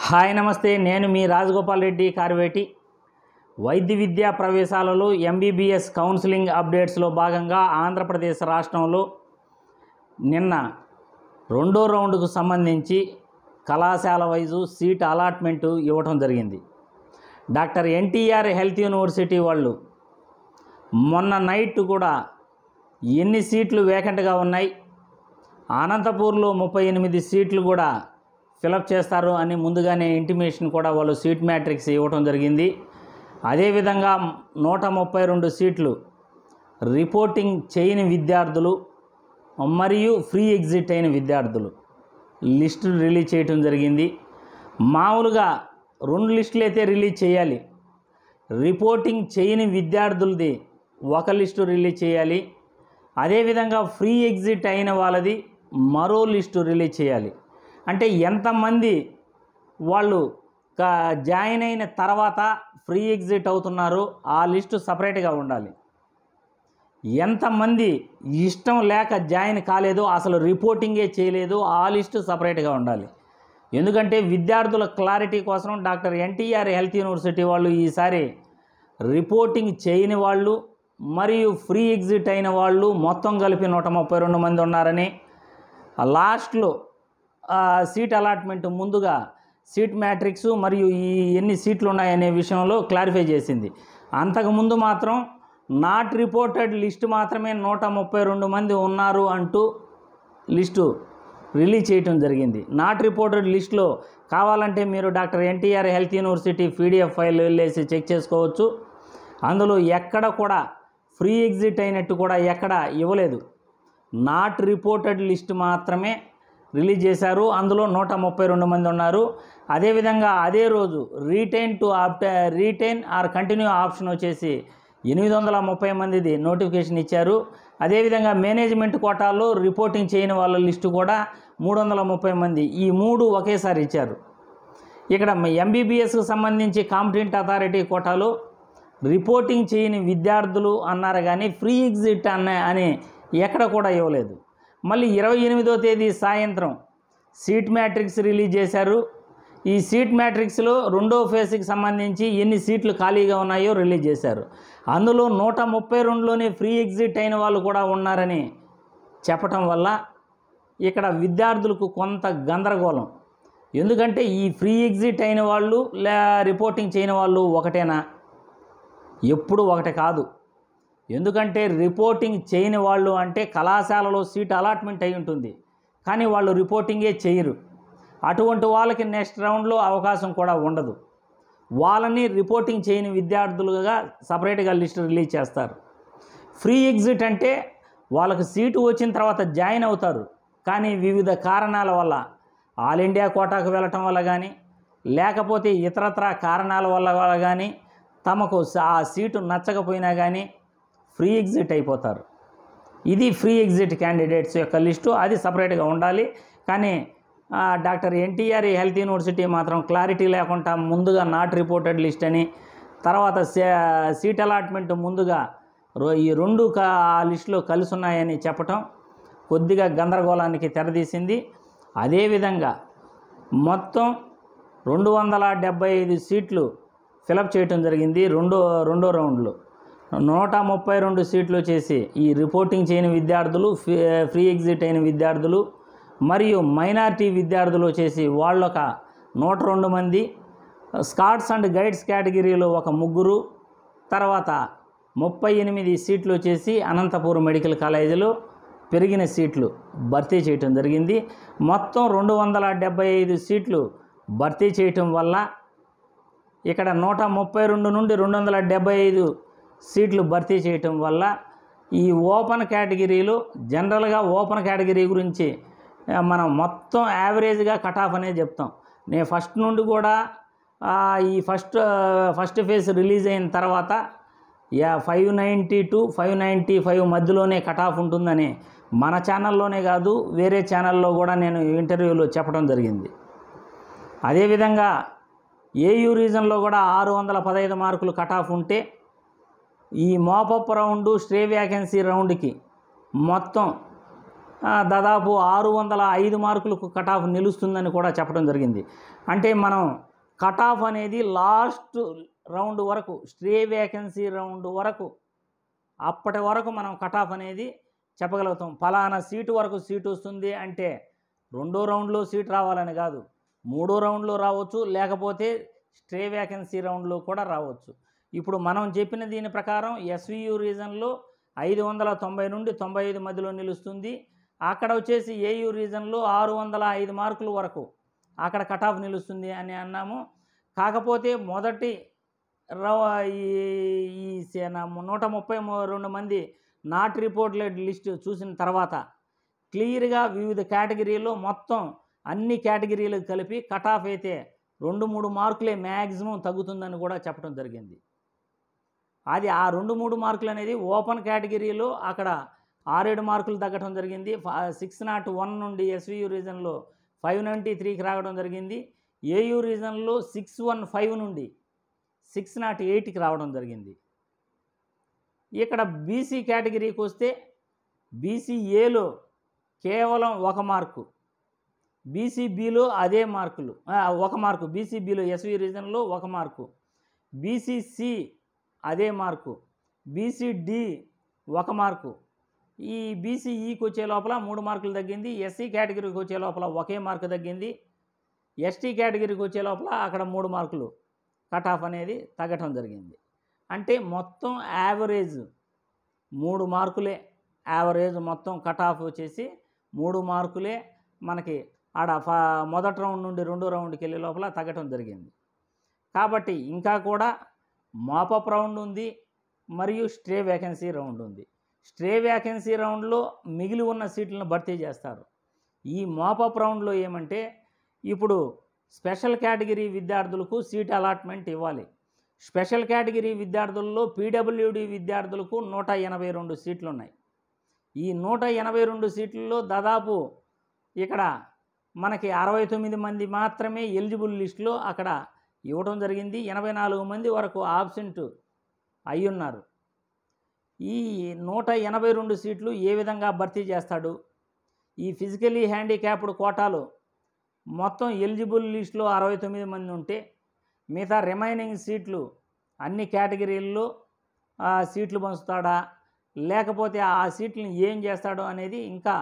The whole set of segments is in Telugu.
హాయ్ నమస్తే, నేను మీ రాజగోపాల్ రెడ్డి కార్వేటి. వైద్య విద్యా ప్రవేశాలలో ఎంబీబీఎస్ కౌన్సిలింగ్ అప్డేట్స్లో భాగంగా ఆంధ్రప్రదేశ్ రాష్ట్రంలో నిన్న రెండో రౌండ్కు సంబంధించి కళాశాల వైజు సీట్ అలాట్మెంటు ఇవ్వటం జరిగింది. డాక్టర్ ఎన్టీఆర్ హెల్త్ యూనివర్సిటీ వాళ్ళు మొన్న నైట్ కూడా ఎన్ని సీట్లు వేకెంట్గా ఉన్నాయి, అనంతపూర్లో 38 సీట్లు కూడా ఫిలప్ చేస్తారు అని ముందుగానే ఇంటిమేషన్ కూడా వాళ్ళు సీట్ మ్యాట్రిక్స్ ఇవ్వటం జరిగింది. అదేవిధంగా 132 సీట్లు రిపోర్టింగ్ చేయని విద్యార్థులు మరియు ఫ్రీ ఎగ్జిట్ అయిన విద్యార్థులు లిస్టు రిలీజ్ చేయటం జరిగింది. మామూలుగా 2 లిస్టులు అయితే రిలీజ్ చేయాలి. రిపోర్టింగ్ చేయని విద్యార్థులది ఒక లిస్టు రిలీజ్ చేయాలి. అదేవిధంగా ఫ్రీ ఎగ్జిట్ అయిన వాళ్ళది మరో లిస్టు రిలీజ్ చేయాలి. అంటే ఎంతమంది వాళ్ళు జాయిన్ అయిన తర్వాత ఫ్రీ ఎగ్జిట్ అవుతున్నారో ఆ లిస్టు సపరేట్గా ఉండాలి. ఎంతమంది ఇష్టం లేక జాయిన్ కాలేదో, అసలు రిపోర్టింగే చేయలేదు, ఆ లిస్టు సపరేట్గా ఉండాలి. ఎందుకంటే విద్యార్థుల క్లారిటీ కోసం డాక్టర్ ఎన్టీఆర్ హెల్త్ యూనివర్సిటీ వాళ్ళు ఈసారి రిపోర్టింగ్ చేయని వాళ్ళు మరియు ఫ్రీ ఎగ్జిట్ అయిన వాళ్ళు మొత్తం కలిపి 132 మంది ఉన్నారని లాస్ట్లో సీట్ అలాట్మెంట్ ముందుగా సీట్ మ్యాట్రిక్స్ మరియు ఈ ఎన్ని సీట్లు ఉన్నాయనే విషయంలో క్లారిఫై చేసింది. అంతకుముందు మాత్రం నాట్ రిపోర్టెడ్ లిస్టు మాత్రమే 132 మంది ఉన్నారు అంటూ లిస్టు రిలీజ్ చేయటం జరిగింది. నాట్ రిపోర్టెడ్ లిస్టులో కావాలంటే మీరు doctor NTR health university PDF file వెళ్ళేసి చెక్ చేసుకోవచ్చు. అందులో ఎక్కడ కూడా ఫ్రీ ఎగ్జిట్ అయినట్టు కూడా ఎక్కడ ఇవ్వలేదు. నాట్ రిపోర్టెడ్ లిస్ట్ మాత్రమే రిలీజ్ చేశారు. అందులో 132 మంది ఉన్నారు. అదేవిధంగా అదే రోజు రీటైన్ ఆర్ కంటిన్యూ ఆప్షన్ వచ్చేసి 830 మందిది నోటిఫికేషన్ ఇచ్చారు. అదేవిధంగా మేనేజ్మెంట్ కోటాల్లో రిపోర్టింగ్ చేయని వాళ్ళ లిస్టు కూడా 330 మంది, ఈ 3 ఒకేసారి ఇచ్చారు. ఇక్కడ ఎంబీబీఎస్కు సంబంధించి కాంపిటెంట్ అథారిటీ కోటాలో రిపోర్టింగ్ చేయని విద్యార్థులు అన్నారు, కానీ ఫ్రీ ఎగ్జిట్ అని ఎక్కడ కూడా ఇవ్వలేదు. మళ్ళీ 28వ తేదీ సాయంత్రం సీట్ మ్యాట్రిక్స్ రిలీజ్ చేశారు. ఈ సీట్ మ్యాట్రిక్స్లో రెండో ఫేజ్కి సంబంధించి ఎన్ని సీట్లు ఖాళీగా ఉన్నాయో రిలీజ్ చేశారు. అందులో 132లోనే ఫ్రీ ఎగ్జిట్ అయిన వాళ్ళు కూడా ఉన్నారని చెప్పటం వల్ల ఇక్కడ విద్యార్థులకు కొంత గందరగోళం. ఎందుకంటే ఈ ఫ్రీ ఎగ్జిట్ అయిన వాళ్ళు రిపోర్టింగ్ చేయని వాళ్ళు ఒకటేనా? ఎప్పుడు ఒకటి కాదు. ఎందుకంటే రిపోర్టింగ్ చేయని వాళ్ళు అంటే కళాశాలలో సీట్ అలాట్మెంట్ అయి ఉంటుంది, కానీ వాళ్ళు రిపోర్టింగే చేయరు. అటువంటి వాళ్ళకి నెక్స్ట్ రౌండ్లో అవకాశం కూడా ఉండదు. వాళ్ళని రిపోర్టింగ్ చేయని విద్యార్థులుగా సపరేట్గా లిస్ట్ రిలీజ్ చేస్తారు. ఫ్రీ ఎగ్జిట్ అంటే వాళ్ళకు సీటు వచ్చిన తర్వాత జాయిన్ అవుతారు, కానీ వివిధ కారణాల వల్ల ఆల్ ఇండియా కోటాకు వెళ్ళటం వల్ల కానీ లేకపోతే ఇతరత్ర కారణాల వల్ల కానీ తమకు ఆ సీటు నచ్చకపోయినా కానీ ఫ్రీ ఎగ్జిట్ అయిపోతారు. ఇది ఫ్రీ ఎగ్జిట్ క్యాండిడేట్స్ యొక్క లిస్టు, అది సపరేట్గా ఉండాలి. కానీ డాక్టర్ ఎన్టీఆర్ హెల్త్ యూనివర్సిటీ మాత్రం క్లారిటీ లేకుండా ముందుగా నాట్ రిపోర్టెడ్ లిస్ట్ అని, తర్వాత సీట్ అలాట్మెంట్ ముందుగా ఈ 2 ఆ లిస్టులో కలిసి ఉన్నాయని చెప్పటం కొద్దిగా గందరగోళానికి తెరదీసింది. అదేవిధంగా మొత్తం 275 సీట్లు ఫిలప్ చేయటం జరిగింది రెండో రౌండ్లో. 132 సీట్లు వచ్చేసి ఈ రిపోర్టింగ్ చేయని విద్యార్థులు, ఫ్రీ ఎగ్జిట్ అయిన విద్యార్థులు మరియు మైనారిటీ విద్యార్థులు వచ్చేసి వాళ్ళొక 102 మంది, స్కాట్స్ అండ్ గైడ్స్ కేటగిరీలో ఒక 3, తర్వాత 38 సీట్లు వచ్చేసి అనంతపూర్ మెడికల్ కాలేజీలో పెరిగిన సీట్లు భర్తీ చేయటం జరిగింది. మొత్తం 275 సీట్లు భర్తీ చేయటం వల్ల ఇక్కడ 132 నుండి 275 సీట్లు భర్తీ చేయటం వల్ల ఈ ఓపెన్ కేటగిరీలో జనరల్గా ఓపెన్ కేటగిరీ గురించి మనం మొత్తం యావరేజ్గా కట్ ఆఫ్ అనేది చెప్తాం. నేను ఫస్ట్ నుండి కూడా ఈ ఫస్ట్ ఫేజ్ రిలీజ్ అయిన తర్వాత 590 to 595 మధ్యలోనే కట్ ఆఫ్ ఉంటుందని మన ఛానల్లోనే కాదు వేరే ఛానల్లో కూడా నేను ఇంటర్వ్యూలో చెప్పడం జరిగింది. అదేవిధంగా ఏయూ రీజన్లో కూడా 615 మార్కులు కట్ ఆఫ్ ఉంటే ఈ మోపప్ రౌండు స్టే వ్యాకెన్సీ రౌండ్కి మొత్తం దాదాపు 605 మార్కులకు కట్ ఆఫ్ నిలుస్తుందని కూడా చెప్పడం జరిగింది. అంటే మనం కట్ ఆఫ్ అనేది లాస్ట్ రౌండ్ వరకు, స్ట్రే వేకెన్సీ రౌండ్ వరకు, అప్పటి వరకు మనం కట్ ఆఫ్ అనేది చెప్పగలుగుతాం. ఫలానా సీటు వరకు సీటు వస్తుంది అంటే రెండో రౌండ్లో సీట్ రావాలని కాదు, మూడో రౌండ్లో రావచ్చు, లేకపోతే స్ట్రే వేకెన్సీ రౌండ్లో కూడా రావచ్చు. ఇప్పుడు మనం చెప్పిన దీని ప్రకారం ఎస్వియు రీజన్లో 590 నుండి 95 మధ్యలో నిలుస్తుంది. అక్కడ వచ్చేసి ఏయూ రీజన్లో 605 మార్కుల వరకు అక్కడ కట్ ఆఫ్ నిలుస్తుంది అని అన్నాము. కాకపోతే మొదటి ఈ 132 మంది నాట్ రిపోర్టెడ్ లిస్ట్ చూసిన తర్వాత క్లియర్గా వివిధ కేటగిరీలో మొత్తం అన్ని కేటగిరీలకు కలిపి కట్ ఆఫ్ అయితే 2-3 మార్కులే మ్యాక్సిమం తగ్గుతుందని కూడా చెప్పడం జరిగింది. అది ఆ 2-3 మార్కులు అనేది ఓపెన్ కేటగిరీలో అక్కడ 6-7 మార్కులు తగ్గడం జరిగింది. 601 నుండి ఎస్వియు రీజన్లో 593కి రావడం జరిగింది. ఏయూ రీజన్లో 615 నుండి 608కి రావడం జరిగింది. ఇక్కడ బీసీ కేటగిరీకి వస్తే బీసీఏలో కేవలం 1 మార్కు, బీసీబీలో అదే మార్కులు 1 మార్కు, బీసీబీలో ఎస్వి రీజన్లో 1 మార్కు, బీసీసీ అదే మార్కు, బీసీడి 1 మార్కు. ఈ బీసీఈకి వచ్చే లోపల 3 మార్కులు తగ్గింది. ఎస్సీ కేటగిరీకి వచ్చే లోపల 1 మార్కు తగ్గింది. ఎస్టీ కేటగిరీకి వచ్చే లోపల అక్కడ 3 మార్కులు కట్ ఆఫ్ అనేది తగ్గటం జరిగింది. అంటే మొత్తం యావరేజ్ 3 మార్కులే, యావరేజ్ మొత్తం కట్ ఆఫ్ వచ్చేసి 3 మార్కులే మనకి ఆడ మొదటి రౌండ్ నుండి రెండో రౌండ్కి వెళ్ళే లోపల తగ్గటం జరిగింది. కాబట్టి ఇంకా కూడా మాపప్ రౌండ్ ఉంది మరియు స్ట్రే వేకెన్సీ రౌండ్ ఉంది. స్ట్రే వేకెన్సీ రౌండ్లో మిగిలి ఉన్న సీట్లను భర్తీ చేస్తారు. ఈ మాపప్ రౌండ్లో ఏమంటే ఇప్పుడు స్పెషల్ కేటగిరీ విద్యార్థులకు సీట్ అలాట్మెంట్ ఇవ్వాలి. స్పెషల్ కేటగిరీ విద్యార్థుల్లో పీడబ్ల్యూడి విద్యార్థులకు 182 సీట్లు ఉన్నాయి. ఈ 182 సీట్లలో దాదాపు ఇక్కడ మనకి 69 మంది మాత్రమే ఎలిజిబుల్ లిస్టులో అక్కడ ఇవ్వడం జరిగింది. 84 మంది వరకు ఆబ్సెంట్ అయ్యున్నారు. ఈ 182 సీట్లు ఏ విధంగా భర్తీ చేస్తాడు? ఈ ఫిజికలీ హ్యాండిక్యాప్డ్ కోటాలు మొత్తం ఎలిజిబుల్ లిస్టులో 69 మంది ఉంటే మిగతా రిమైనింగ్ సీట్లు అన్ని కేటగిరీల్లో సీట్లు పంచుతాడా, లేకపోతే ఆ సీట్లను ఏం చేస్తాడో అనేది ఇంకా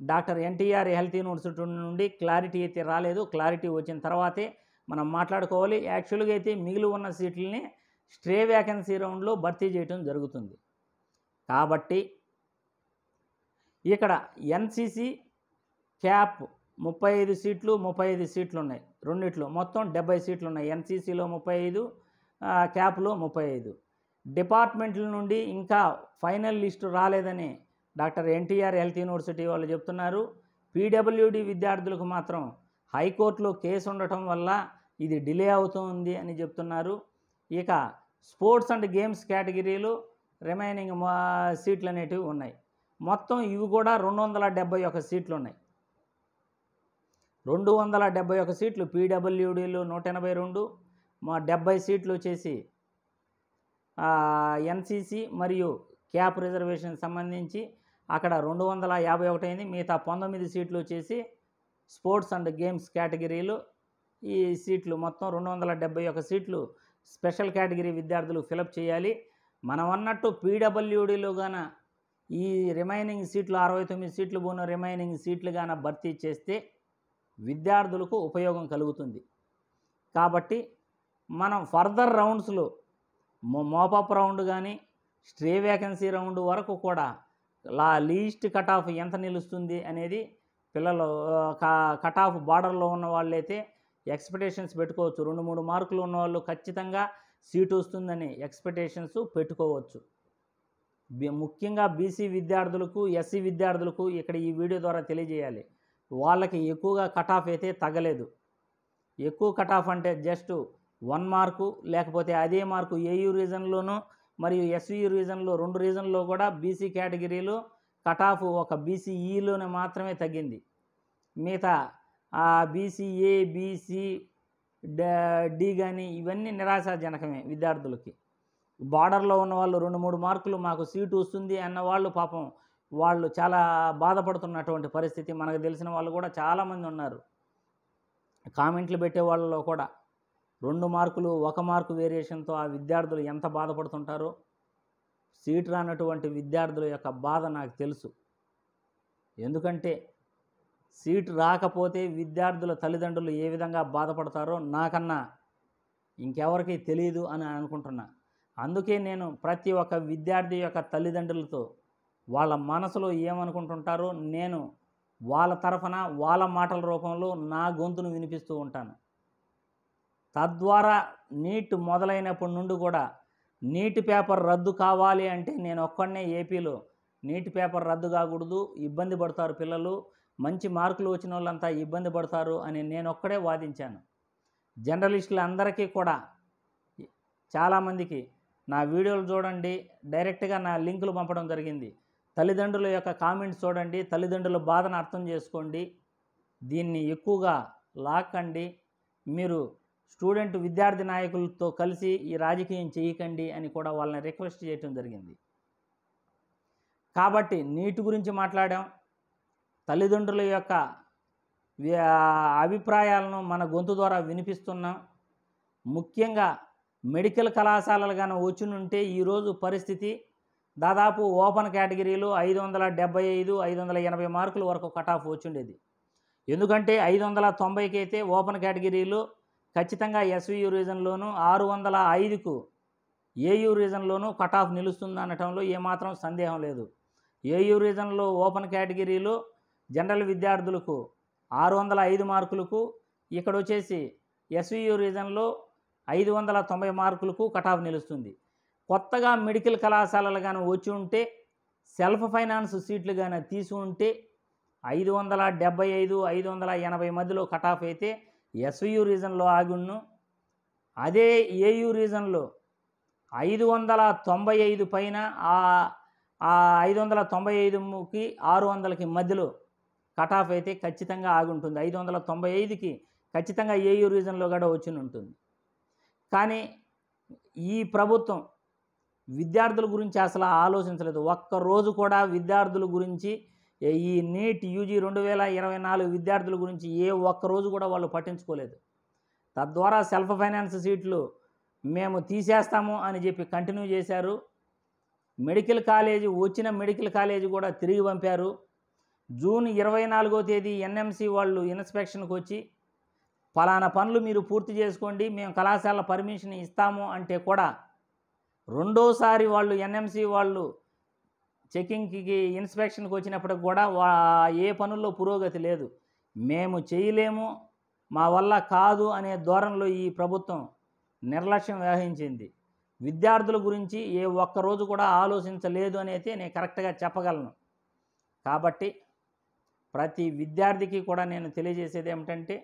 డాక్టర్ ఎన్టీఆర్ హెల్త్ యూనివర్సిటీ నుండి క్లారిటీ అయితే రాలేదు. క్లారిటీ వచ్చిన తర్వాతే మనం మాట్లాడుకోవాలి. యాక్చువల్గా అయితే మిగిలి ఉన్న సీట్లని స్ట్రే వేకెన్సీ రౌండ్లో భర్తీ చేయడం జరుగుతుంది. కాబట్టి ఇక్కడ ఎన్సీసీ క్యాప్ 35 సీట్లు 35 సీట్లు ఉన్నాయి. రెండిట్లో మొత్తం 70 సీట్లు ఉన్నాయి. ఎన్సీసీలో 35, క్యాప్లో 35. డిపార్ట్మెంట్ల నుండి ఇంకా ఫైనల్ లిస్టు రాలేదని డాక్టర్ ఎన్టీఆర్ హెల్త్ యూనివర్సిటీ వాళ్ళు చెప్తున్నారు. పీడబ్ల్యూడి విద్యార్థులకు మాత్రం హైకోర్టులో కేసు ఉండటం వల్ల ఇది డిలే అవుతుంది అని చెప్తున్నారు. ఇక స్పోర్ట్స్ అండ్ గేమ్స్ కేటగిరీలో రిమైనింగ్ సీట్లు అనేటివి ఉన్నాయి. మొత్తం ఇవి కూడా 271 సీట్లు ఉన్నాయి. 271 సీట్లు పీడబ్ల్యూడీలో 182, 70 సీట్లు వచ్చేసి ఎన్సీసీ మరియు క్యాప్ రిజర్వేషన్ సంబంధించి అక్కడ 251 అయింది. మిగతా 19 సీట్లు వచ్చేసి స్పోర్ట్స్ అండ్ గేమ్స్ కేటగిరీలో ఈ సీట్లు మొత్తం 271 సీట్లు స్పెషల్ కేటగిరీ విద్యార్థులు ఫిలప్ చేయాలి. మనం అన్నట్టు పీడబ్ల్యూడీలో గాన ఈ రిమైనింగ్ సీట్లు 69 సీట్లు పోయిన రిమైనింగ్ సీట్లు గాన భర్తీ చేస్తే విద్యార్థులకు ఉపయోగం కలుగుతుంది. కాబట్టి మనం ఫర్దర్ రౌండ్స్లో మోపప్ రౌండ్ కానీ స్ట్రే వేకెన్సీ రౌండ్ వరకు కూడా లీస్ట్ కట్ ఆఫ్ ఎంత నిలుస్తుంది అనేది పిల్లలు కట్ ఆఫ్ బార్డర్లో ఉన్న వాళ్ళైతే ఎక్స్పెక్టేషన్స్ పెట్టుకోవచ్చు. 2-3 మార్కులు ఉన్నవాళ్ళు ఖచ్చితంగా సీటు వస్తుందని ఎక్స్పెక్టేషన్స్ పెట్టుకోవచ్చు. ముఖ్యంగా బీసీ విద్యార్థులకు, ఎస్సీ విద్యార్థులకు ఇక్కడ ఈ వీడియో ద్వారా తెలియజేయాలి. వాళ్ళకి ఎక్కువగా కట్ ఆఫ్ అయితే తగ్గలేదు. ఎక్కువ కట్ ఆఫ్ అంటే జస్ట్ 1 మార్కు, లేకపోతే అదే మార్కు ఏయూ రీజన్లోనూ మరియు ఎస్వియు రీజన్లో 2 రీజన్లో కూడా బీసీ కేటగిరీలో కట్ ఆఫ్ ఒక బీసీఈలోనే మాత్రమే తగ్గింది. మిగతా బీసీఏ, బీసీ డి కానీ ఇవన్నీ నిరాశాజనకమే విద్యార్థులకి. బార్డర్లో ఉన్న వాళ్ళు 2-3 మార్కులు మాకు సీటు వస్తుంది అన్న వాళ్ళు పాపం వాళ్ళు చాలా బాధపడుతున్నటువంటి పరిస్థితి. మనకు తెలిసిన వాళ్ళు కూడా చాలామంది ఉన్నారు. కామెంట్లు పెట్టే వాళ్ళలో కూడా 2 మార్కులు 1 మార్కు వేరియేషన్తో ఆ విద్యార్థులు ఎంత బాధపడుతుంటారో సీట్ రానటువంటి విద్యార్థుల యొక్క బాధ నాకు తెలుసు. ఎందుకంటే సీట్ రాకపోతే విద్యార్థుల తల్లిదండ్రులు ఏ విధంగా బాధపడతారో నాకన్నా ఇంకెవరికి తెలియదు అని అనుకుంటున్నా. అందుకే నేను ప్రతి ఒక్క విద్యార్థి యొక్క తల్లిదండ్రులతో వాళ్ళ మనసులో ఏమనుకుంటుంటారో నేను వాళ్ళ తరఫున వాళ్ళ మాటల రూపంలో నా గొంతును వినిపిస్తూ ఉంటాను. తద్వారా నీట్ మొదలైనప్పటి నుండి కూడా నీట్ పేపర్ రద్దు కావాలి అంటే నేను ఒక్కడనే ఏపీలో నీట్ పేపర్ రద్దు కాకూడదు, ఇబ్బంది పడతారు పిల్లలు, మంచి మార్కులు వచ్చిన వాళ్ళంతా ఇబ్బంది పడతారు అని నేను ఒక్కడే వాదించాను. జర్నలిస్టులు అందరికీ కూడా చాలామందికి నా వీడియోలు చూడండి, డైరెక్ట్గా నా లింకులు పంపడం జరిగింది. తల్లిదండ్రుల యొక్క కామెంట్స్ చూడండి, తల్లిదండ్రుల బాధను అర్థం చేసుకోండి, దీన్ని ఎక్కువగా లాక్కండి, మీరు స్టూడెంట్ విద్యార్థి నాయకులతో కలిసి ఈ రాజకీయం చేయకండి అని కూడా వాళ్ళని రిక్వెస్ట్ చేయటం జరిగింది. కాబట్టి నీట్ గురించి మాట్లాడాం. తల్లిదండ్రుల యొక్క అభిప్రాయాలను మన గొంతు ద్వారా వినిపిస్తున్నాం. ముఖ్యంగా మెడికల్ కళాశాలలు కానీ వచ్చినుంటే ఈరోజు పరిస్థితి దాదాపు ఓపెన్ కేటగిరీలో 575, 580 మార్కుల వరకు కట్ ఆఫ్ వచ్చిండేది. ఎందుకంటే 590కి అయితే ఓపెన్ కేటగిరీలో ఖచ్చితంగా ఎస్వియు రీజన్లోను, 605కు ఏయూ రీజన్లోనూ కట్ ఆఫ్ నిలుస్తుంది అనటంలో ఏమాత్రం సందేహం లేదు. ఏయూ రీజన్లో ఓపెన్ కేటగిరీలో జనరల్ విద్యార్థులకు 605 మార్కులకు, ఇక్కడ వచ్చేసి ఎస్వియు రీజన్లో 590 మార్కులకు కట్ ఆఫ్ నిలుస్తుంది. కొత్తగా మెడికల్ కళాశాలలు కానీ వచ్చి ఉంటే, సెల్ఫ్ ఫైనాన్స్ సీట్లు కానీ తీసి ఉంటే 575, 580 మధ్యలో కట్ ఆఫ్ అయితే ఎస్వియు రీజన్లో ఆగున్ను. అదే ఏయూ రీజన్లో 595 పైన 595కి 600కి మధ్యలో కట్ ఆఫ్ అయితే ఖచ్చితంగా ఆగుంటుంది. 595కి ఖచ్చితంగా ఏయూ రీజన్లో కూడా వచ్చి ఉంటుంది. కానీ ఈ ప్రభుత్వం విద్యార్థుల గురించి అసలు ఆలోచించలేదు. ఒక్కరోజు కూడా విద్యార్థుల గురించి, ఈ నీట్ యూజీ 2024 విద్యార్థుల గురించి ఏ ఒక్కరోజు కూడా వాళ్ళు పట్టించుకోలేదు. తద్వారా సెల్ఫ్ ఫైనాన్స్ సీట్లు మేము తీసేస్తాము అని చెప్పి కంటిన్యూ చేశారు. మెడికల్ కాలేజీ వచ్చిన మెడికల్ కాలేజీ కూడా తిరిగి పంపారు. జూన్ 24వ తేదీ ఎన్ఎంసీ వాళ్ళు ఇన్స్పెక్షన్కి వచ్చి ఫలానా పనులు మీరు పూర్తి చేసుకోండి, మేము కళాశాల పర్మిషన్ ఇస్తాము అంటే కూడా రెండోసారి వాళ్ళు ఎన్ఎంసీ వాళ్ళు చెకింగ్కి ఇన్స్పెక్షన్కి వచ్చినప్పటికి కూడా ఏ పనుల్లో పురోగతి లేదు. మేము చేయలేము, మా వల్ల కాదు అనే ధోరణిలో ఈ ప్రభుత్వం నిర్లక్ష్యం వహించింది. విద్యార్థుల గురించి ఏ ఒక్కరోజు కూడా ఆలోచించలేదు అని అయితే నేను కరెక్ట్గా చెప్పగలను. కాబట్టి ప్రతి విద్యార్థికి కూడా నేను తెలియజేసేది ఏమిటంటే,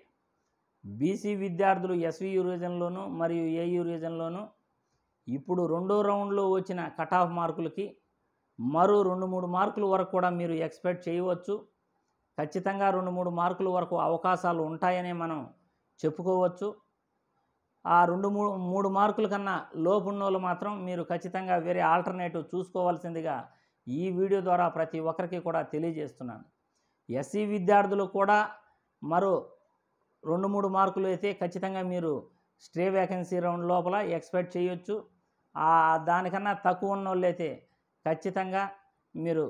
బీసీ విద్యార్థులు ఎస్వియు రీజన్లోను మరియు ఏయూ రీజన్లోను ఇప్పుడు రెండో రౌండ్లో వచ్చిన కట్ ఆఫ్ మార్కులకి మరో 2-3 మార్కుల వరకు కూడా మీరు ఎక్స్పెక్ట్ చేయవచ్చు. ఖచ్చితంగా 2-3 మార్కుల వరకు అవకాశాలు ఉంటాయనే మనం చెప్పుకోవచ్చు. ఆ 2-3 మార్కుల కన్నా లోపున్నోళ్ళు మాత్రం మీరు ఖచ్చితంగా వేరే ఆల్టర్నేటివ్ చూసుకోవాల్సిందిగా ఈ వీడియో ద్వారా ప్రతి ఒక్కరికి కూడా తెలియజేస్తున్నాను. ఎస్సీ విద్యార్థులు కూడా మరో 2-3 మార్కులు అయితే ఖచ్చితంగా మీరు స్టే వేకెన్సీ రౌండ్ లోపల ఎక్స్పెక్ట్ చేయొచ్చు. దానికన్నా తక్కువ ఉన్నోళ్ళు అయితే ఖచ్చితంగా మీరు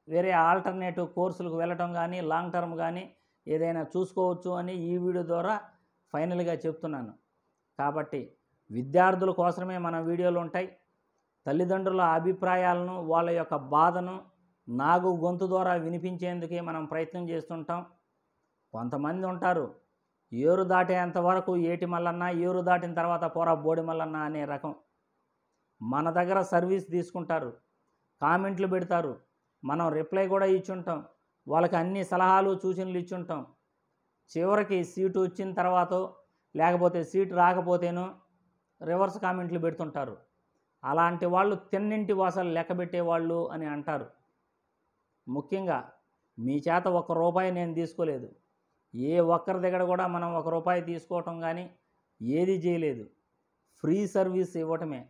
వేరే ఆల్టర్నేటివ్ కోర్సులకు వెళ్ళటం కానీ లాంగ్ టర్మ్ కానీ ఏదైనా చూసుకోవచ్చు అని ఈ వీడియో ద్వారా ఫైనల్గా చెప్తున్నాను. కాబట్టి విద్యార్థుల కోసమే మన వీడియోలు ఉంటాయి. తల్లిదండ్రుల అభిప్రాయాలను, వాళ్ళ యొక్క బాధను నాగు గొంతు ద్వారా వినిపించేందుకే మనం ప్రయత్నం చేస్తుంటాం. కొంతమంది ఉంటారు, ఏరు దాటేంత వరకు ఏటి మల్లన్న, ఏరు దాటిన తర్వాత పోరా బోడి మల్లన్న అనే రకం. మన దగ్గర సర్వీస్ తీసుకుంటారు, కామెంట్లు పెడతారు, మనం రిప్లై కూడా ఇచ్చుంటాం, వాళ్ళకి అన్ని సలహాలు సూచనలు ఇచ్చుంటాం. చివరికి సీటు వచ్చిన తర్వాత లేకపోతే సీటు రాకపోతేనో రివర్స్ కామెంట్లు పెడుతుంటారు. అలాంటి వాళ్ళు తిన్నింటి వాసాలు లెక్కబెట్టేవాళ్ళు అని అంటారు. ముఖ్యంగా మీ చేత ₹1 నేను తీసుకోలేదు, ఏ ఒక్కరి దగ్గర కూడా మనం ₹1 తీసుకోవటం కానీ ఏది చేయలేదు. ఫ్రీ సర్వీస్ ఇవ్వటమే.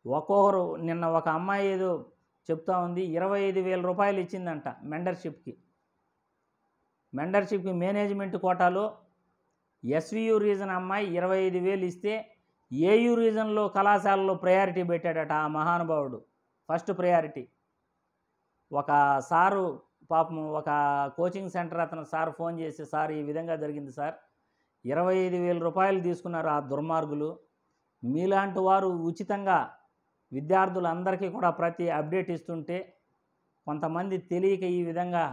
ఒక్కొక్కరు నిన్న ఒక అమ్మాయి ఏదో చెప్తా ఉంది. 25,000 రూపాయలు ఇచ్చిందంట మెండర్షిప్కి మేనేజ్మెంట్ కోటాలో ఎస్వియు రీజన్ అమ్మాయి 25,000 ఇస్తే ఏయు రీజన్లో కళాశాలలో ప్రయారిటీ పెట్టాడట ఆ మహానుభావుడు. First priority. ఒక సారు పాపం ఒక కోచింగ్ సెంటర్ అతను సార్ ఫోన్ చేసి, సార్ ఈ విధంగా జరిగింది సార్, 25,000 రూపాయలు తీసుకున్నారు ఆ దుర్మార్గులు. మీలాంటి వారు ఉచితంగా విద్యార్థులందరికీ కూడా ప్రతి అప్డేట్ ఇస్తుంటే కొంతమంది తెలియక ఈ విధంగా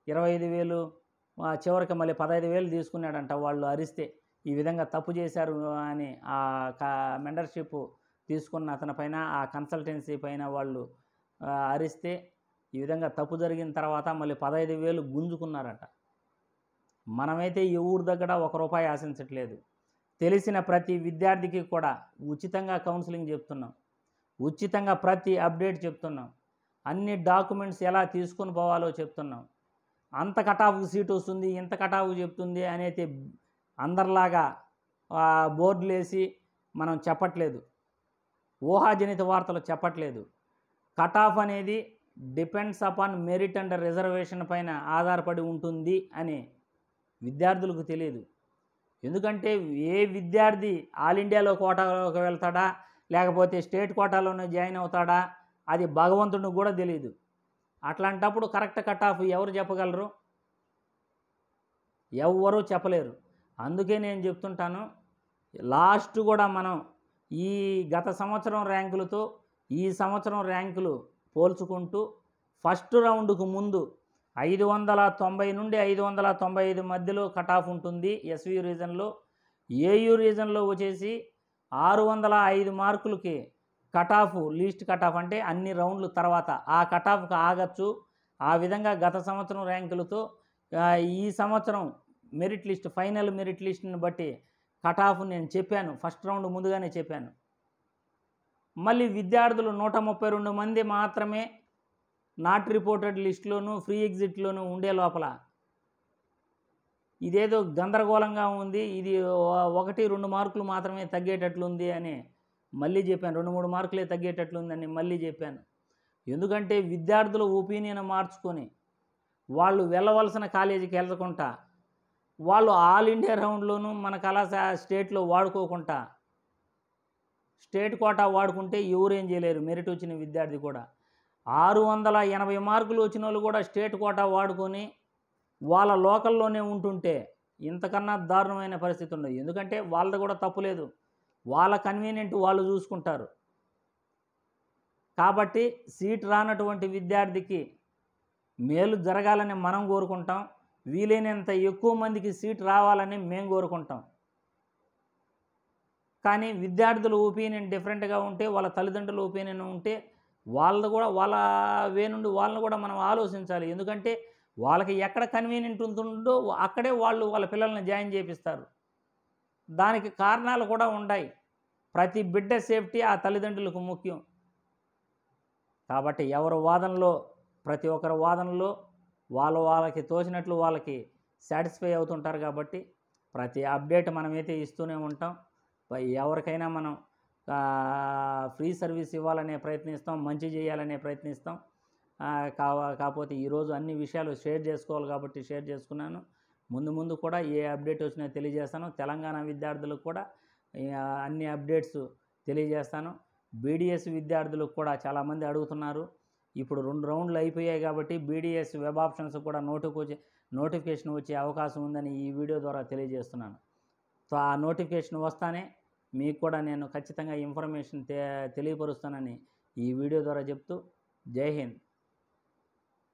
25,000 చివరికి మళ్ళీ 15,000 తీసుకున్నాడంట వాళ్ళు అరిస్తే. ఈ విధంగా తప్పు చేశారు అని ఆ మెండర్షిప్ తీసుకున్న అతని పైన, ఆ కన్సల్టెన్సీ పైన వాళ్ళు అరిస్తే, ఈ విధంగా తప్పు జరిగిన తర్వాత మళ్ళీ 15,000 గుంజుకున్నారట. మనమైతే ఈ ఊరు దగ్గర ₹1 ఆశించట్లేదు. తెలిసిన ప్రతి విద్యార్థికి కూడా ఉచితంగా కౌన్సిలింగ్ చెప్తున్నాం, ఉచితంగా ప్రతి అప్డేట్ చెప్తున్నాం, అన్ని డాక్యుమెంట్స్ ఎలా తీసుకొని పోవాలో చెప్తున్నాం. అంత కటాఫ్కి సీట్ వస్తుంది, ఇంత కటాఫ్ చెప్తుంది అనేది అందరిలాగా బోర్డులు వేసి మనం చెప్పట్లేదు, ఊహాజనిత వార్తలు చెప్పట్లేదు. కటాఫ్ అనేది depends upon merit and reservation పైన ఆధారపడి ఉంటుంది అని విద్యార్థులకు తెలియదు. ఎందుకంటే ఏ విద్యార్థి ఆల్ ఇండియాలో కోటాలోకి వెళ్తాడా లేకపోతే స్టేట్ కోటాలోనే జాయిన్ అవుతాడా అది భగవంతుడికి కూడా తెలియదు. అట్లాంటప్పుడు కరెక్ట్ కటాఫ్ ఎవరు చెప్పగలరు? ఎవ్వరూ చెప్పలేరు. అందుకే నేను చెప్తుంటాను, లాస్ట్ కూడా మనం ఈ గత సంవత్సరం ర్యాంకులతో ఈ సంవత్సరం ర్యాంకులు పోల్చుకుంటూ ఫస్ట్ రౌండ్కు ముందు 590 నుండి 595 మధ్యలో కటాఫ్ ఉంటుంది ఎస్వి రీజన్లో. ఏయు రీజన్లో వచ్చేసి 605 మార్కులకి కటాఫ్, లీస్ట్ కటాఫ్ అంటే అన్ని రౌండ్ల తర్వాత ఆ కటాఫ్కి ఆగచ్చు. ఆ విధంగా గత సంవత్సరం ర్యాంకులతో ఈ సంవత్సరం మెరిట్ లిస్ట్, ఫైనల్ మెరిట్ లిస్ట్ని బట్టి కటాఫ్ నేను చెప్పాను, ఫస్ట్ రౌండ్ ముందుగానే చెప్పాను. మళ్ళీ విద్యార్థులు 132 మంది మాత్రమే నాట్ రిపోర్టెడ్ లిస్టులోను ఫ్రీ ఎగ్జిట్లోనూ ఉండే లోపల ఇదేదో గందరగోళంగా ఉంది, ఇది 1-2 మార్కులు మాత్రమే తగ్గేటట్లుంది అని మళ్ళీ చెప్పాను. 2-3 మార్కులే తగ్గేటట్లుందని మళ్ళీ చెప్పాను. ఎందుకంటే విద్యార్థుల ఒపీనియన్ మార్చుకొని వాళ్ళు వెళ్ళవలసిన కాలేజీకి వెళ్ళకుండా, వాళ్ళు ఆల్ ఇండియా రౌండ్లోనూ మన కళాశాల స్టేట్లో వాడుకోకుండా స్టేట్ కోటా వాడుకుంటే ఎవరేం చేయలేరు. మెరిట్ వచ్చిన విద్యార్థి కూడా 680 మార్కులు వచ్చిన వాళ్ళు కూడా స్టేట్ కోటా వాడుకొని వాళ్ళ లోకల్లోనే ఉంటుంటే ఇంతకన్నా దారుణమైన పరిస్థితి ఉండదు. ఎందుకంటే వాళ్ళది కూడా తప్పులేదు, వాళ్ళ కన్వీనియంట్ వాళ్ళు చూసుకుంటారు. కాబట్టి సీట్ రానటువంటి విద్యార్థికి మేలు జరగాలని మనం కోరుకుంటాం, వీలైనంత ఎక్కువ మందికి సీట్ రావాలని మేము కోరుకుంటాం. కానీ విద్యార్థుల ఒపీనియన్ డిఫరెంట్గా ఉంటే, వాళ్ళ తల్లిదండ్రుల ఒపీనియన్ ఉంటే వాళ్ళది కూడా వాళ్ళ వే నుండి వాళ్ళని కూడా మనం ఆలోచించాలి. ఎందుకంటే వాళ్ళకి ఎక్కడ కన్వీనియంట్ ఉంటుందో అక్కడే వాళ్ళు వాళ్ళ పిల్లల్ని జాయిన్ చేపిస్తారు. దానికి కారణాలు కూడా ఉన్నాయి. ప్రతి బిడ్డ సేఫ్టీ ఆ తల్లిదండ్రులకు ముఖ్యం. కాబట్టి ఎవరి వాదనలో, ప్రతి ఒక్కరి వాదనలో వాళ్ళకి తోచినట్లు వాళ్ళకి సాటిస్ఫై అవుతుంటారు. కాబట్టి ప్రతి అప్డేట్ మనమైతే ఇస్తూనే ఉంటాం. ఎవరికైనా మనం ఫ్రీ సర్వీస్ ఇవ్వాలనే ప్రయత్నిస్తాం, మంచి చేయాలనే ప్రయత్నిస్తాం. కాకపోతే ఈరోజు అన్ని విషయాలు షేర్ చేసుకోవాలి కాబట్టి షేర్ చేసుకున్నాను. ముందు కూడా ఏ అప్డేట్ వచ్చినా తెలియజేస్తాను. తెలంగాణ విద్యార్థులకు కూడా అన్ని అప్డేట్స్ తెలియజేస్తాను. బీడీఎస్ విద్యార్థులకు కూడా చాలామంది అడుగుతున్నారు. ఇప్పుడు 2 రౌండ్లు అయిపోయాయి కాబట్టి బీడీఎస్ వెబ్ ఆప్షన్స్ కూడా నోటిఫికేషన్ వచ్చే అవకాశం ఉందని ఈ వీడియో ద్వారా తెలియజేస్తున్నాను. సో ఆ నోటిఫికేషన్ వస్తానే మీకు కూడా నేను ఖచ్చితంగా ఇన్ఫర్మేషన్ తెలియపరుస్తానని ఈ వీడియో ద్వారా చెప్తూ జై హింద్.